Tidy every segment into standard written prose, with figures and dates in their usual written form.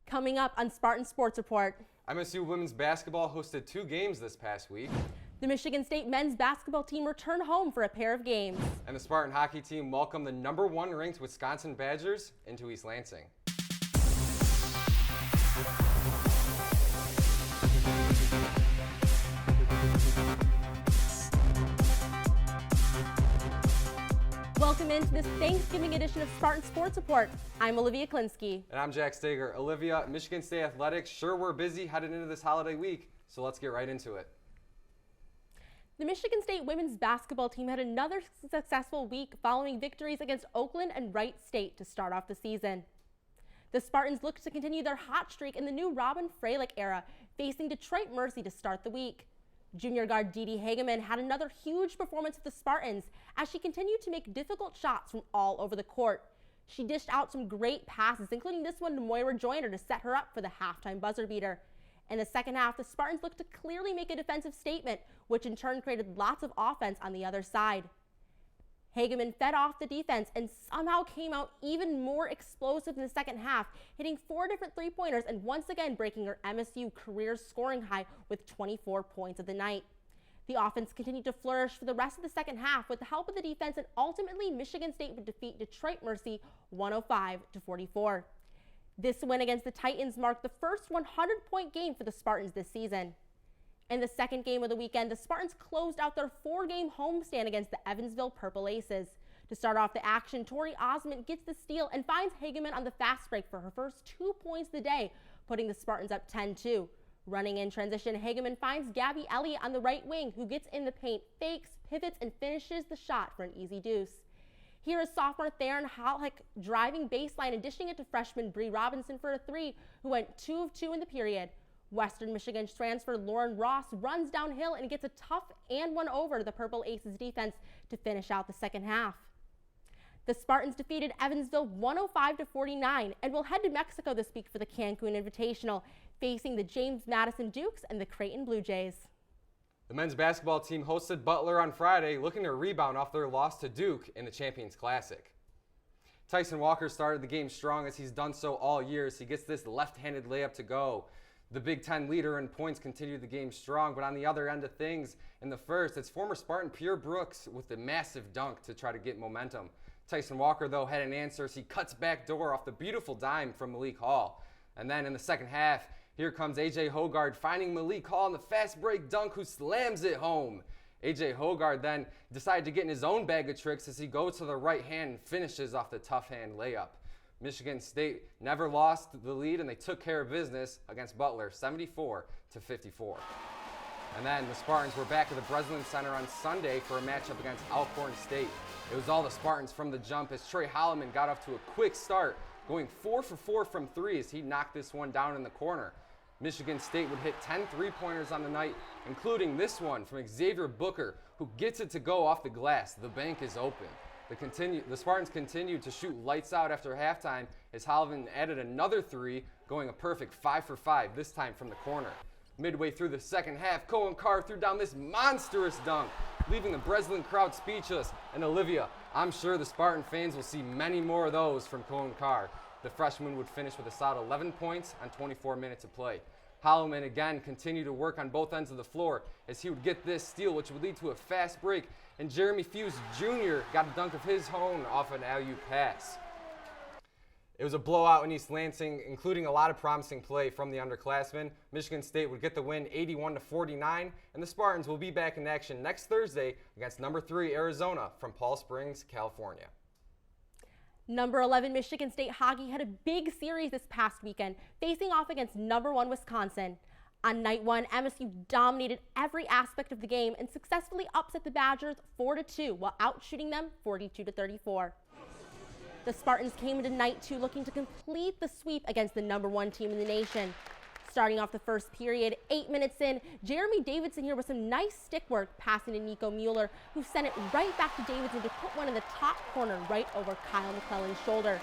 Coming up on Spartan Sports Report. MSU women's basketball hosted 2 games this past week. The Michigan State men's basketball team returned home for a pair of games. And the Spartan hockey team welcomed the #1 ranked Wisconsin Badgers into East Lansing. Welcome into this Thanksgiving edition of Spartan Sports Report. I'm Olivia Klinsky. And I'm Jack Stager. Olivia, Michigan State Athletics sure were busy headed into this holiday week, so let's get right into it. The Michigan State women's basketball team had another successful week following victories against Oakland and Wright State to start off the season. The Spartans looked to continue their hot streak in the new Robin Fralick era, facing Detroit Mercy to start the week. Junior guard Didi Hageman had another huge performance with the Spartans as she continued to make difficult shots from all over the court. She dished out some great passes, including this one to Moira Joyner to set her up for the halftime buzzer beater. In the second half, the Spartans looked to clearly make a defensive statement, which in turn created lots of offense on the other side. Hageman fed off the defense and somehow came out even more explosive in the second half, hitting 4 different three-pointers and once again breaking her MSU career scoring high with 24 points of the night. The offense continued to flourish for the rest of the second half with the help of the defense, and ultimately Michigan State would defeat Detroit Mercy 105-44. This win against the Titans marked the first 100-point game for the Spartans this season. In the second game of the weekend, the Spartans closed out their 4-game homestand against the Evansville Purple Aces. To start off the action, Tori Osmond gets the steal and finds Hageman on the fast break for her first 2 points of the day, putting the Spartans up 10-2. Running in transition, Hageman finds Gabby Elliott on the right wing, who gets in the paint, fakes, pivots, and finishes the shot for an easy deuce. Here is sophomore Theron Halleck driving baseline and dishing it to freshman Bree Robinson for a 3, who went 2 of 2 in the period. Western Michigan's transfer Lauren Ross runs downhill and gets a tough and one over the Purple Aces defense to finish out the second half. The Spartans defeated Evansville 105-49 and will head to Mexico this week for the Cancun Invitational, facing the James Madison Dukes and the Creighton Blue Jays. The men's basketball team hosted Butler on Friday, looking to rebound off their loss to Duke in the Champions Classic. Tyson Walker started the game strong as he's done so all year as he gets this left-handed layup to go. The Big Ten leader in points continued the game strong, but on the other end of things, in the first, it's former Spartan Pierre Brooks with the massive dunk to try to get momentum. Tyson Walker, though, had an answer as he cuts back door off the beautiful dime from Malik Hall. And then in the second half, here comes A.J. Hogard finding Malik Hall in the fast break dunk, who slams it home. A.J. Hogard then decided to get in his own bag of tricks as he goes to the right hand and finishes off the tough hand layup. Michigan State never lost the lead, and they took care of business against Butler 74-54. And then the Spartans were back at the Breslin Center on Sunday for a matchup against Alcorn State. It was all the Spartans from the jump as Trey Holloman got off to a quick start, going 4 for 4 from 3 as he knocked this one down in the corner. Michigan State would hit 10 three-pointers on the night, including this one from Xavier Booker, who gets it to go off the glass. The bank is open. The Spartans continued to shoot lights out after halftime as Holloman added another 3, going a perfect 5 for 5, this time from the corner. Midway through the second half, Cohen Carr threw down this monstrous dunk, leaving the Breslin crowd speechless. And Olivia, I'm sure the Spartan fans will see many more of those from Cohen Carr. The freshman would finish with a solid 11 points on 24 minutes of play. Holloman again continued to work on both ends of the floor as he would get this steal, which would lead to a fast break, and Jeremy Fuse Jr. got a dunk of his own off an alley-oop pass. It was a blowout in East Lansing, including a lot of promising play from the underclassmen. Michigan State would get the win 81-49, and the Spartans will be back in action next Thursday against number 3 Arizona from Palm Springs, California. Number 11 Michigan State hockey had a big series this past weekend, facing off against number 1 Wisconsin. On night 1, MSU dominated every aspect of the game and successfully upset the Badgers 4-2 while outshooting them 42-34. The Spartans came into night 2 looking to complete the sweep against the number 1 team in the nation. Starting off the first period, 8 minutes in, Jeremy Davidson here with some nice stick work passing to Nico Mueller, who sent it right back to Davidson to put one in the top corner right over Kyle McClellan's shoulder.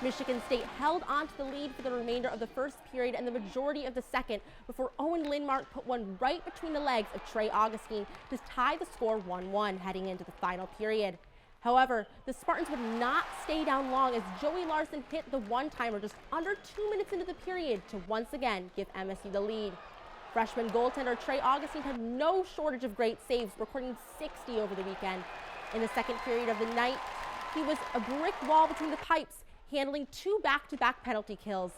Michigan State held on to the lead for the remainder of the first period and the majority of the second before Owen Lindmark put one right between the legs of Trey Augustine to tie the score 1-1 heading into the final period. However, the Spartans would not stay down long as Joey Larson hit the one-timer just under 2 minutes into the period to once again give MSU the lead. Freshman goaltender Trey Augustine had no shortage of great saves, recording 60 over the weekend. In the second period of the night, he was a brick wall between the pipes, handling 2 back-to-back penalty kills.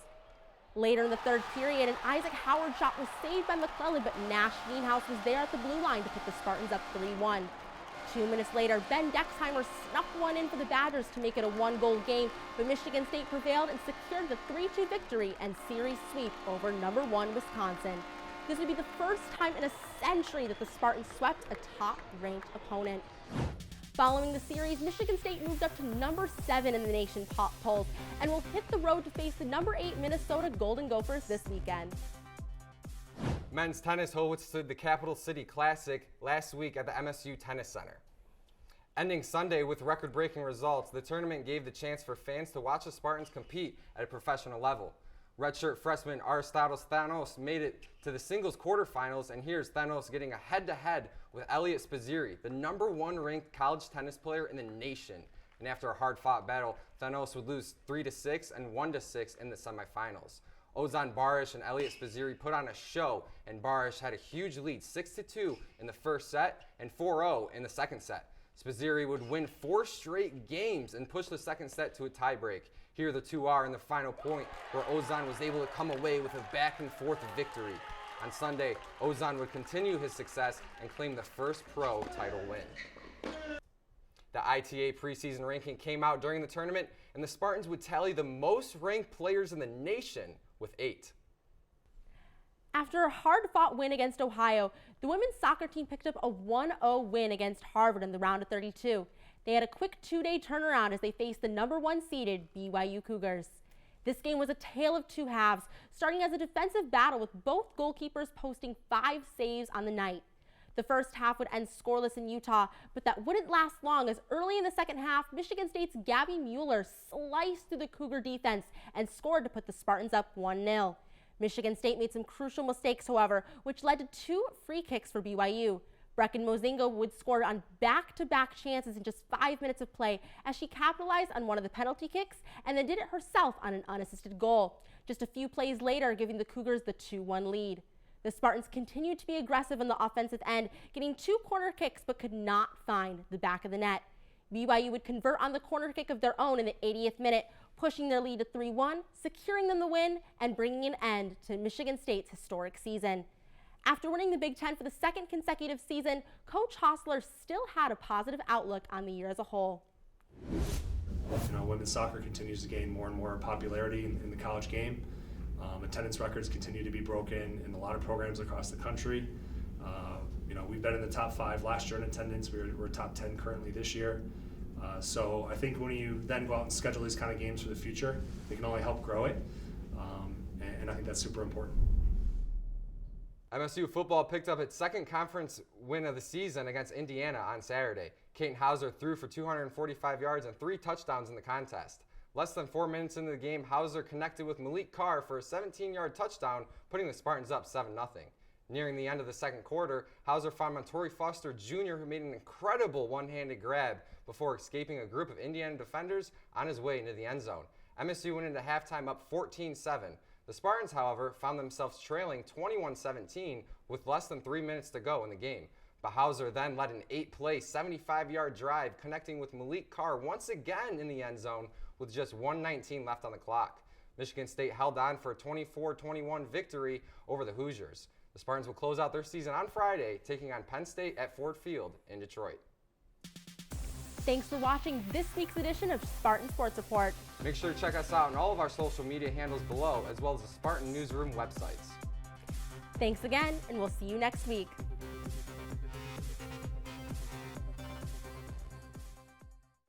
Later in the third period, an Isaac Howard shot was saved by McClellan, but Nash Nienhuis was there at the blue line to put the Spartans up 3-1. 2 minutes later, Ben Dexheimer snuck one in for the Badgers to make it a 1-goal game, but Michigan State prevailed and secured the 3-2 victory and series sweep over number 1 Wisconsin. This would be the first time in a century that the Spartans swept a top-ranked opponent. Following the series, Michigan State moved up to number 7 in the nation polls and will hit the road to face the number 8 Minnesota Golden Gophers this weekend. Men's tennis hosted the Capital City Classic last week at the MSU Tennis Center. Ending Sunday with record-breaking results, the tournament gave the chance for fans to watch the Spartans compete at a professional level. Redshirt freshman Aristoteles Thanos made it to the singles quarterfinals, and here's Thanos getting a head-to-head with Elliot Spizzirri, the number 1 ranked college tennis player in the nation. And after a hard-fought battle, Thanos would lose 3-6 and 1-6 in the semifinals. Ozan Barish and Elliot Spizzirri put on a show, and Barish had a huge lead, 6-2 in the first set and 4-0 in the second set. Spizzirri would win 4 straight games and push the second set to a tiebreak. Here the two are in the final point, where Ozan was able to come away with a back-and-forth victory. On Sunday, Ozan would continue his success and claim the first pro title win. The ITA preseason ranking came out during the tournament, and the Spartans would tally the most ranked players in the nation with 8. After a hard-fought win against Ohio, the women's soccer team picked up a 1-0 win against Harvard in the round of 32. They had a quick 2-day turnaround as they faced the number 1 seeded BYU Cougars. This game was a tale of 2 halves, starting as a defensive battle with both goalkeepers posting 5 saves on the night. The first half would end scoreless in Utah, but that wouldn't last long as early in the second half, Michigan State's Gabby Mueller sliced through the Cougar defense and scored to put the Spartans up 1-0. Michigan State made some crucial mistakes, however, which led to 2 free kicks for BYU. Brecken Mozingo would score on back-to-back chances in just 5 minutes of play as she capitalized on one of the penalty kicks and then did it herself on an unassisted goal. Just a few plays later, giving the Cougars the 2-1 lead. The Spartans continued to be aggressive on the offensive end, getting 2 corner kicks but could not find the back of the net. BYU would convert on the corner kick of their own in the 80th minute, pushing their lead to 3-1, securing them the win, and bringing an end to Michigan State's historic season. After winning the Big Ten for the 2nd consecutive season, Coach Hostler still had a positive outlook on the year as a whole. Women's soccer continues to gain more and more popularity in the college game. Attendance records continue to be broken in a lot of programs across the country. We've been in the top 5 last year in attendance. We're top 10 currently this year. So I think when you then go out and schedule these kind of games for the future, they can only help grow it. And I think that's super important. MSU football picked up its 2nd conference win of the season against Indiana on Saturday. Kaiten Hauser threw for 245 yards and 3 touchdowns in the contest. Less than 4 minutes into the game, Hauser connected with Malik Carr for a 17-yard touchdown, putting the Spartans up 7-0. Nearing the end of the second quarter, Hauser found Montori Foster Jr., who made an incredible one-handed grab before escaping a group of Indiana defenders on his way into the end zone. MSU went into halftime up 14-7. The Spartans, however, found themselves trailing 21-17 with less than 3 minutes to go in the game. But Hauser then led an 8-play, 75-yard drive, connecting with Malik Carr once again in the end zone with just 1:19 left on the clock. Michigan State held on for a 24-21 victory over the Hoosiers. The Spartans will close out their season on Friday, taking on Penn State at Ford Field in Detroit. Thanks for watching this week's edition of Spartan Sports Report. Make sure to check us out on all of our social media handles below, as well as the Spartan Newsroom websites. Thanks again, and we'll see you next week.